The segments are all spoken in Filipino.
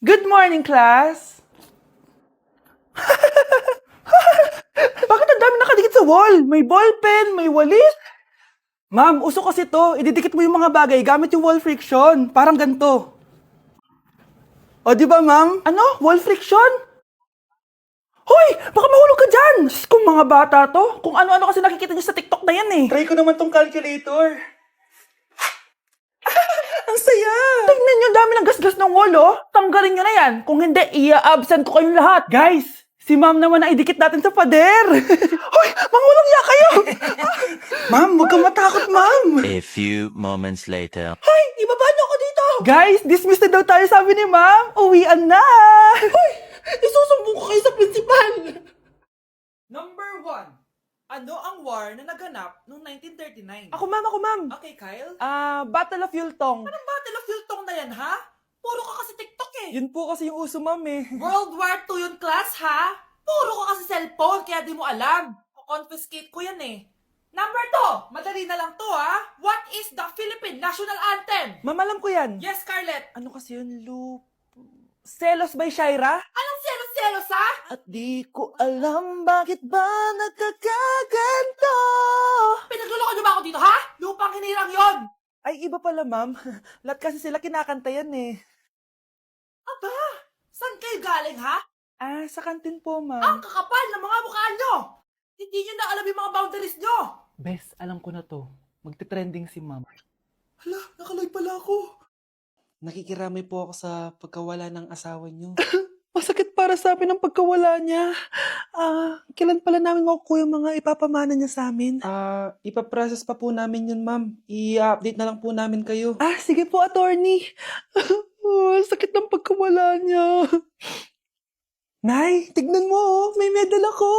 Good morning, class! Bakit ang dami nakadikit sa wall? May ballpen, may walis. Ma'am, uso kasi to. Ididikit mo yung mga bagay gamit yung wall friction. Parang ganito. O, di ba, ma'am? Ano? Wall friction? Hoy! Baka mahulog ka dyan! Sus, kung mga bata to. Kung ano-ano kasi nakikita niyo sa TikTok na yan eh. Try ko naman tong calculator. Ang saya! Tingnan niyo, dami ng gasgas ng wall, oh. Tanggalin niyo na yan. Kung hindi, i-absent ko kayong lahat. Guys, si ma'am naman ang idikit natin sa pader. Hoy, mangulong ya kayo! Ma'am, huwag kang matakot, ma'am. A few moments later. Hoy, ibaba niyo ako dito. Guys, dismiss na daw tayo, sabi ni ma'am. Uwian na. Hoy, isusumbong ko kayo sa principal. Number 1. Ano ang war na naganap noong 1939? Ako, ma'am. Okay, Kyle? Battle of Yultong. Anong Battle of Yultong na yan, ha? Puro ka kasi TikTok eh. Yun po kasi yung uso, ma'am eh. World War II yun, class, ha? Puro ka kasi cellphone, kaya di mo alam. Confiscate ko yan eh. Number 2, madali na lang to, ha? What is the Philippine National Anthem? Ma'am, alam ko yan. Yes, Scarlett. Ano kasi yun, Selos by Shaira? Anong selos, ha? At di ko alam bakit ba nagkakaganto. Pinagluloko niyo ba ako dito, ha? Lupang hinirang yon. Ay, iba pala, ma'am. Lahat kasi sila kinakanta yan eh. Aba, saan kayo galing, ha? Sa kantin po, ma'am. Ang kakapal ng mga mukha nyo. Hindi nyo na alam yung mga boundaries nyo. Bes, alam ko na to. Magte-trending si ma'am. Hala, nakalive pala ako. Nakikiramay po ako sa pagkawala ng asawa niyo. Masakit para sa amin ang pagkawala niya. Kailan pala namin makukuha yung mga ipapamana niya sa amin? Ipaprocess pa po namin yun, ma'am. I-update na lang po namin kayo. Sige po, attorney. Sakit ng pagkawala niya. Nay, tignan mo, oh. May medal ako.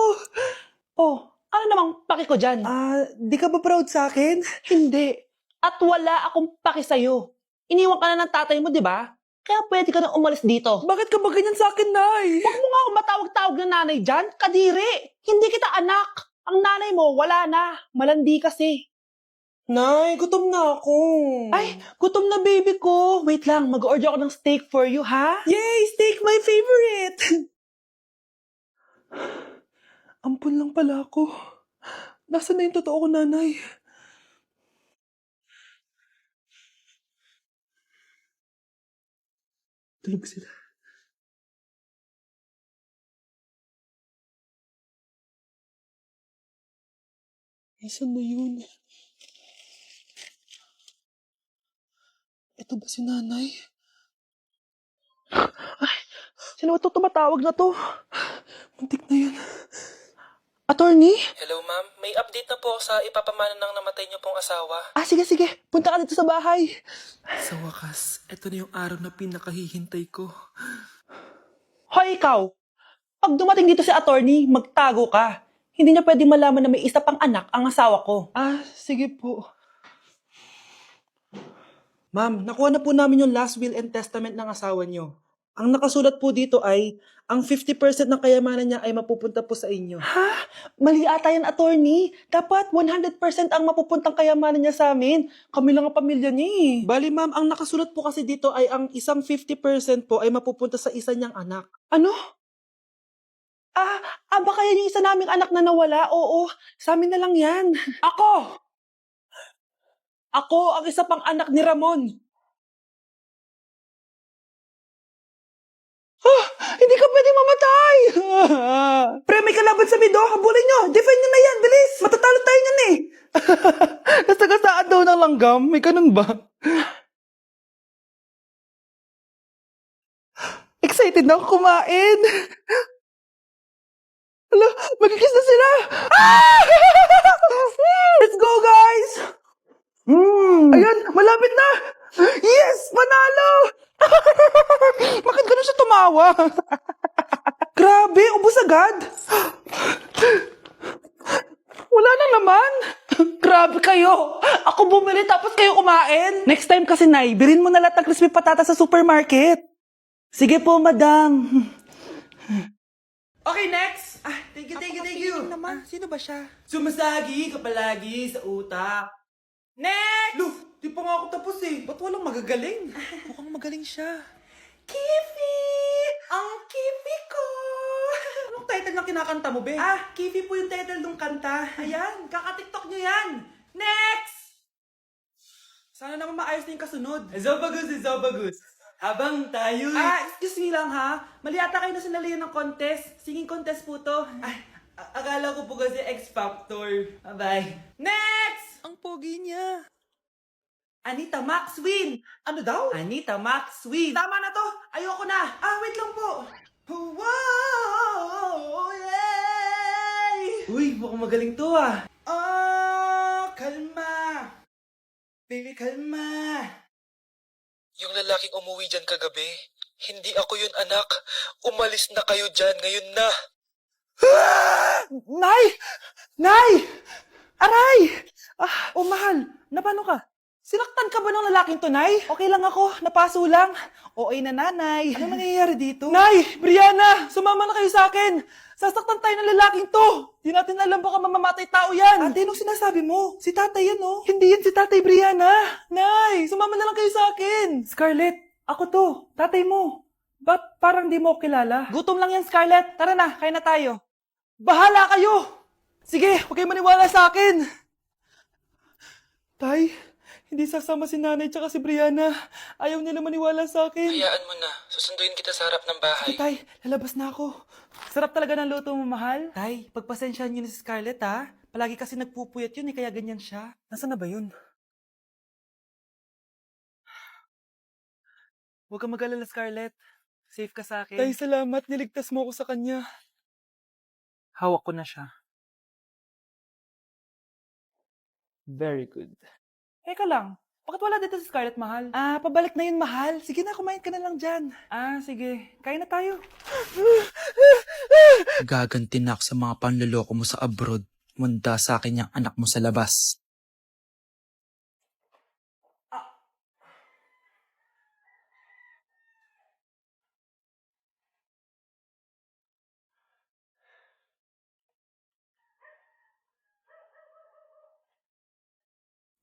Oh, ano namang paki ko dyan? Di ka ba proud sa akin? Hindi. At wala akong paki sa'yo. Iniwan ka na ng tatay mo, di ba? Kaya pwede ka na umalis dito. Bakit ka ba ganyan sa akin, Nay? Huwag mo nga ako matawag-tawag na nanay dyan. Kadiri! Hindi kita anak. Ang nanay mo, wala na. Malandi kasi. Nay, gutom na ako. Ay, gutom na baby ko. Wait lang, mag-order ako ng steak for you, ha? Yay! Steak, my favorite! Ampun lang pala ako. Nasaan na yung totoo ko, nanay? Tulog sila. Saan na yun? Ito ba si nanay? Ay, sino ba ito tumatawag na to? Muntik na yun. Attorney? Hello ma'am, may update na po sa ipapamana ng namatay niyo pong asawa. Sige. Punta ka dito sa bahay. Sa wakas, ito na yung araw na pinakahihintay ko. Hoy, ikaw! Pag dumating dito si attorney, magtago ka. Hindi niya pwede malaman na may isa pang anak ang asawa ko. Sige po. Ma'am, nakuha na po namin yung last will and testament ng asawa niyo. Ang nakasulat po dito ay, ang 50% ng kayamanan niya ay mapupunta po sa inyo. Ha? Mali ata yan, attorney. Dapat 100% ang mapupuntang kayamanan niya sa amin. Kami lang ang pamilya niya eh. Bali ma'am, ang nakasulat po kasi dito ay ang isang 50% po ay mapupunta sa isa niyang anak. Ano? Baka yan yung isa naming anak na nawala? Oo, sa amin na lang yan. Ako! Ako ang isa pang anak ni Ramon. Hindi ka pwede mamatay! Pre, may kalaban sa mido. Habulin nyo. Defend nyo na yan. Bilis. Matatalo tayo yan eh. Nasagasaan daw ng langgam. May ganun ba? Excited na ako kumain. Hala, magkikis na sila. Let's go, guys! Ayan, malapit na! Yes! Panalo! Bakit ganun siya tumawa? Grabe, ubos agad. Wala na naman. Grabe kayo. Ako bumili tapos kayo kumain. Next time kasi, Nay, bilhin mo na lahat ng crispy patata sa supermarket. Sige po, madam. Okay, next. Thank you. Naman. Sino ba siya? Sumasagi ka palagi sa utak. Next! Di pa nga ako tapos eh. Ba't walang magagaling? Mukhang magaling siya. Kifi! title ng kinakanta mo, be? Kifi po yung title ng kanta. Ayan, kaka-TikTok nyo yan. Next! Sana naman maayos na yung kasunod. Zobagus. Habang tayo... excuse me lang ha. Mali ata kayo na sinalihan ng contest. Singing contest po to. Akala ko po kasi X Factor. Bye. Next! Ang pogi niya. Anita Maxwin. Ano daw? Anita Maxwin. Tama na to. Ayoko na. Wait lang po. Wow! Yay! Uy, mukhang magaling to kalma. Baby, kalma. Yung lalaking umuwi dyan kagabi, hindi ako yun, anak. Umalis na kayo dyan, ngayon na. Nay! Nay! Aray! Mahal. Napano ka? Sinaktan ka ba ng lalaking to, Nay? Okay lang ako. Napaso lang. Okay na, nanay. Ano nangyayari dito? Nay! Brianna! Sumama na kayo sa akin! Sasaktan tayo ng lalaking to! Di natin alam baka mamamatay tao yan! Ate, anong sinasabi mo? Si tatay yan, oh. Hindi yan si tatay, Brianna! Nay! Sumama na lang kayo sa akin! Scarlett! Ako to! Tatay mo! Ba't parang di mo ako kilala? Gutom lang yan, Scarlett! Tara na, kain na tayo! Bahala kayo! Sige, huwag kayo maniwala sa akin! Tay, hindi sasama si nanay tsaka si Brianna. Ayaw nila maniwala sa akin. Hayaan mo na. Susunduin kita sa harap ng bahay. Sige, tay, lalabas na ako. Sarap talaga ng luto mo, mahal. Tay, pagpasensyahan niyo na si Scarlett, ha? Palagi kasi nagpupuyat yun, kaya ganyan siya. Nasaan na ba yun? Huwag kang mag-alala, Scarlett. Safe ka sa akin. Tay, salamat. Niligtas mo ako sa kanya. Hawak ko na siya. Very good. Teka lang. Bakit wala dito si Scarlett, mahal? Pabalik na yun, mahal. Sige na, kumain ka na lang dyan. Sige. Kain na tayo. Gaganti na ako sa mga panloloko mo sa abroad. Munda sa akin yung anak mo sa labas.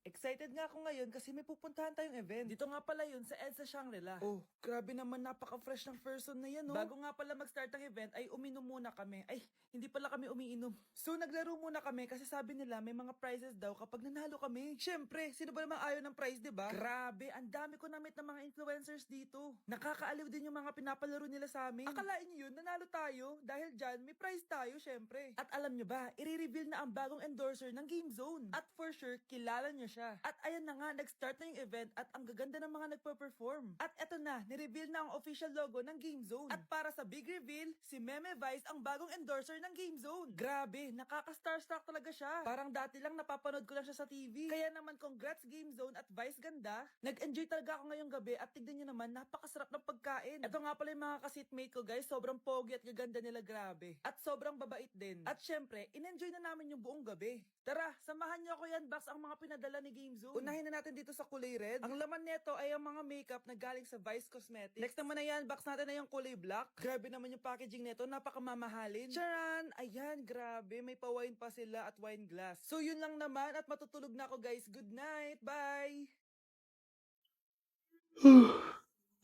Excited nga ako ngayon kasi may pupuntahan tayong event. Dito nga pala yun sa EDSA Shangri-La. Oh, grabe naman, napaka-fresh ng person na yan, no? Bago nga pala mag-start ang event ay uminom muna kami. Ay, hindi pala kami umiinom. So naglaro muna kami kasi sabi nila may mga prizes daw kapag nanalo kami. Syempre, sino ba namang ayaw ng prize, diba? Grabe, ang dami ko na-meet ng mga influencers dito. Nakakaaliw din yung mga pinapalaro nila sa amin. Akalain nyo yun, nanalo tayo. Dahil dyan, may prize tayo, syempre. At alam nyo ba, i-reveal na ang bagong endorser ng Game Zone. At for sure, kilala nyo siya. At ayan na nga, nag-start na yung event at ang gaganda ng mga nagpa-perform. At eto na, nireveal na ang official logo ng Game Zone. At para sa big reveal, si Meme Vice ang bagong endorser ng Game Zone. Grabe, nakaka-starstruck talaga siya. Parang dati lang napapanood ko lang siya sa TV. Kaya naman congrats Game Zone at Vice ganda. Nag-enjoy talaga ako ngayong gabi at tignan nyo naman, napakasarap ng pagkain. Eto nga pala yung mga ka-seatmate ko guys, sobrang pogi at gaganda nila, grabe. At sobrang babait din. At syempre, in-enjoy na namin yung buong gabi. Tara, samahan nyo ako yan, box ang mga pinadala ni Game Zone. Unahin na natin dito sa kulay red. Ang laman nito ay ang mga makeup na galing sa Vice Cosmetics. Next naman na yan, box natin na yung kulay black. Grabe naman yung packaging nito, napakamamahalin. Charan! Ayan, grabe, may pa-wine pa sila at wine glass. So yun lang naman at matutulog na ako guys. Good night, bye!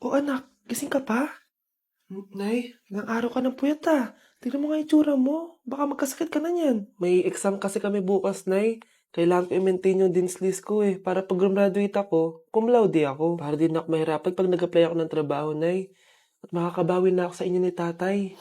Anak, gising ka pa? Nay, ilang araw ka ng puyat Tignan mo nga yung tsura mo. Baka magkasakit ka na niyan. May exam kasi kami bukas, Nay. Kailangan ko i-maintain yung dean's list ko para pag graduate ako, cum laude ako. Para din ako mahirapan pag nag-apply ako ng trabaho, Nay. At makakabawi na ako sa inyo ni tatay.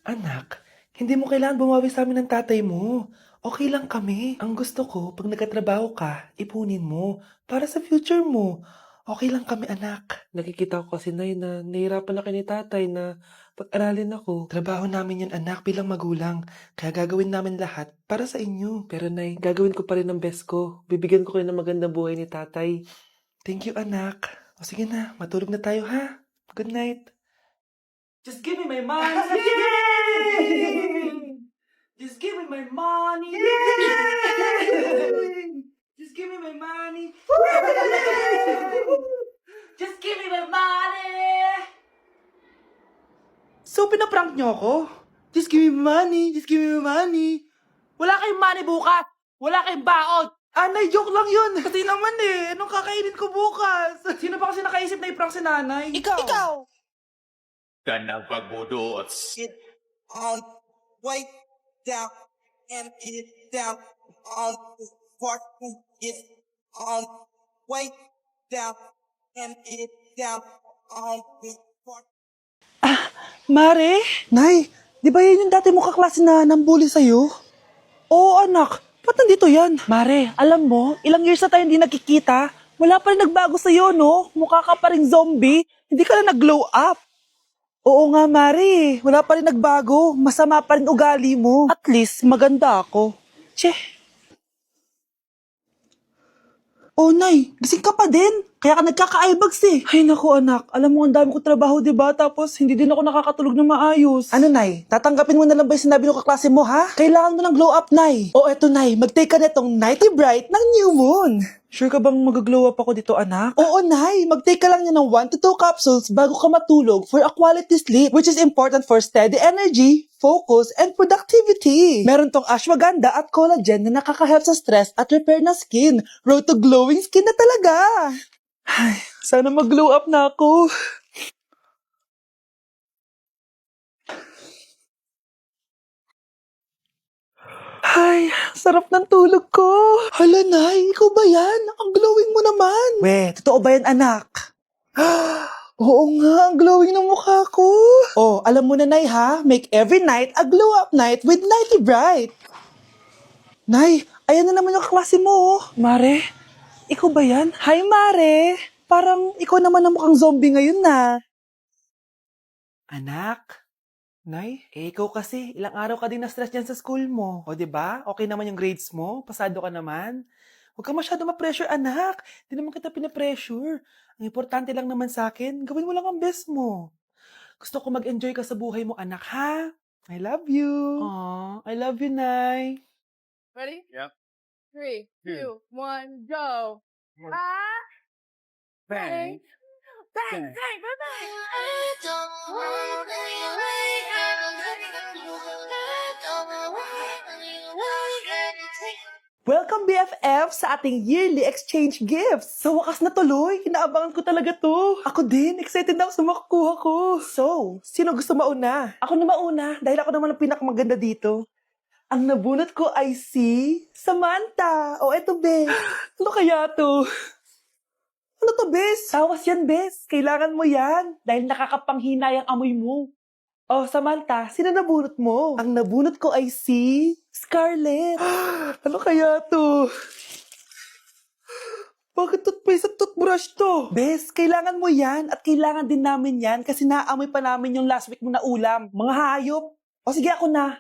Anak, hindi mo kailangan bumawi sa amin ng tatay mo. Okay lang kami. Ang gusto ko, pag nagkatrabaho ka, ipunin mo para sa future mo. Okay lang kami, anak. Nakikita ko kasi, Nay, na nahihirapan na kayo ni tatay na pag-aralin ako. Trabaho namin yun, anak, bilang magulang. Kaya gagawin namin lahat para sa inyo. Pero, Nay, gagawin ko pa rin ang best ko. Bibigyan ko kayo ng magandang buhay ni tatay. Thank you, anak. O sige na, matulog na tayo, ha? Good night. Just give me my money! Just give me my money! Just give me my money! Just give me my money! So, pinaprank nyo ako? Just give me my money! Just give me my money! Wala kayong money bukas! Wala kayong baon! Nay, joke lang yun! Kasi naman anong kakainin ko bukas? Sino ba kasi nakaisip na i-prank si nanay? Ikaw! Ka ng pagbudot. way down and get down on the part get on way down and get down on the part. Mare? Nay, di ba yan yung dati mo kaklase na nambuli sa'yo? Oo, anak. Ba't nandito yan? Mare, alam mo, ilang years na tayo hindi nagkikita. Wala pa rin nagbago sa'yo, no? Mukha ka pa rin zombie. Hindi ka na nag-glow up. Oo nga, Mare. Wala pa rin nagbago. Masama pa rin ugali mo. At least, maganda ako. Che. Oh, Nay, gising ka pa din. Kaya ka nagkaka-eyebags eh. Ay, naku anak. Alam mo, ang dami ko trabaho, diba? Tapos, hindi din ako nakakatulog na maayos. Ano, Nay? Tatanggapin mo na lang ba yung sinabi ng kaklase mo, ha? Kailangan mo ng glow up, Nay. O, eto, Nay. Mag-take ka na itong Nighty Bright ng New Moon. Sure ka bang mag-glow up ako dito, anak? Oo, Nay. Mag-take ka lang niya ng 1 to 2 capsules bago ka matulog for a quality sleep, which is important for steady energy, focus, and productivity. Meron tong ashwagandha at collagen na nakaka-help sa stress at repair na skin. Road to glowing skin na talaga. Ay, sana mag-glow up na ako. Ay, sarap ng tulog ko. Hala, Nay, ikaw ba yan? Ang glowing mo naman. We, totoo ba yan, anak? Oo nga, ang glowing ng mukha ko. Oh, alam mo na, Nay, ha? Make every night a glow-up night with Nighty Bright. Nay, ayan na naman yung kaklase mo. Mare, ikaw ba yan? Hi, Mare. Parang ikaw naman ang mukhang zombie ngayon na. Anak, Nay, ikaw kasi, ilang araw ka din na-stress dyan sa school mo. O, diba? Okay naman yung grades mo? Pasado ka naman? Huwag ka masyado ma-pressure, anak. Di naman kita pina-pressure. Ang importante lang naman sa akin, gawin mo lang ang best mo. Gusto ko mag-enjoy ka sa buhay mo, anak, ha? I love you. Aw, I love you, Nay. Ready? Yep. 3, Two. 2, 1, go. One. Ah! Bang. Bang! Bang. Bang! Bang! Bang! Welcome, BFF, sa ating yearly exchange gifts. Sa wakas na tuloy, inaabangan ko talaga to. Ako din, excited na ako sa makukuha ko. So, sino gusto mauna? Ako na mauna, dahil ako naman ang pinakamaganda dito. Ang nabunot ko ay si Samantha. O, eto, Bes. Ano kaya to? Ano to, Bes? Tawas yan, Bes. Kailangan mo yan, dahil nakakapanghina yung amoy mo. Oh, Samantha, sino nabunot mo? Ang nabunot ko ay si Scarlett. Ano kaya to? Bakit toothpaste at toothbrush to? Bes, kailangan mo yan at kailangan din namin yan kasi naamoy pa namin yung last week mo na ulam. Mga hayop. O sige, ako na.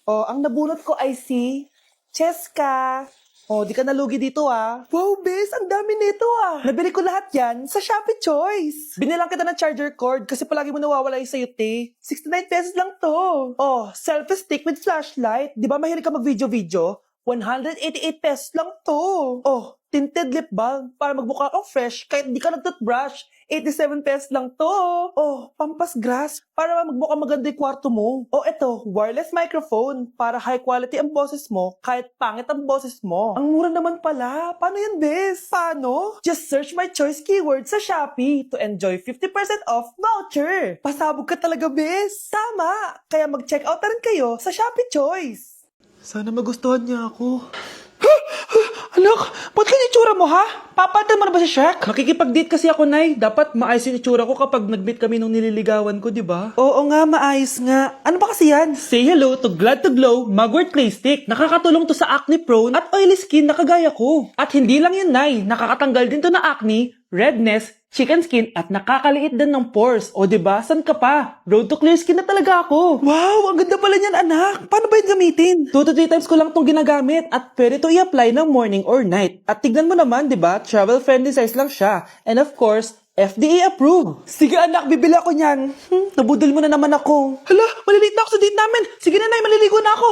O, ang nabunot ko ay si Cheska. O, di ka nalugi dito ah. Wow, Bes, ang dami nito ah. Nabili ko lahat yan sa Shopee Choice. Binilang kita ng charger cord kasi palagi mo nawawala yung sayo, te. 69 pesos lang to. Oh, selfie stick with flashlight. Di ba mahilig ka mag-video-video? 188 pesos lang to. Oh, tinted lip balm para magmukha kang fresh kahit di ka nag-toothbrush. 87 pesos lang to. Oh, pampas grass para magmukha maganda yung kwarto mo. Oh, eto, wireless microphone para high quality ang boses mo kahit pangit ang boses mo. Ang mura naman pala. Paano yan, Bes? Paano? Just search my choice keyword sa Shopee to enjoy 50% off voucher. Pasabog ka talaga, Bes. Tama. Kaya mag-check out na rin kayo sa Shopee Choice. Sana magustuhan niya ako. Anak, ba't ganyan itsura mo, ha? Papalitan mo na ba si Shrek? Makikipag-date kasi ako, Nay. Dapat maayos yung itsura ko kapag nag-meet kami nung nililigawan ko, di ba? Oo nga, maayos nga. Ano ba kasi yan? Say hello to Glad to Glow Mugwort Clay Stick. Nakakatulong to sa acne prone at oily skin na kagaya ko. At hindi lang yun, Nay. Nakakatanggal din to na acne, redness, chicken skin at nakakaliit din ng pores. O diba, san ka pa? Road to clear skin na talaga ako. Wow, ang ganda pala niyan, anak. Paano ba yun gamitin? 2 to 3 times ko lang tong ginagamit at pwede to i-apply ng morning or night. At tignan mo naman, diba, travel friendly size lang siya. And of course, FDA approved. Sige anak, bibili ako niyan. Nabudol mo na naman ako. Hala, malilate na ako sa date namin. Sige na, Nay, maliligo na ako.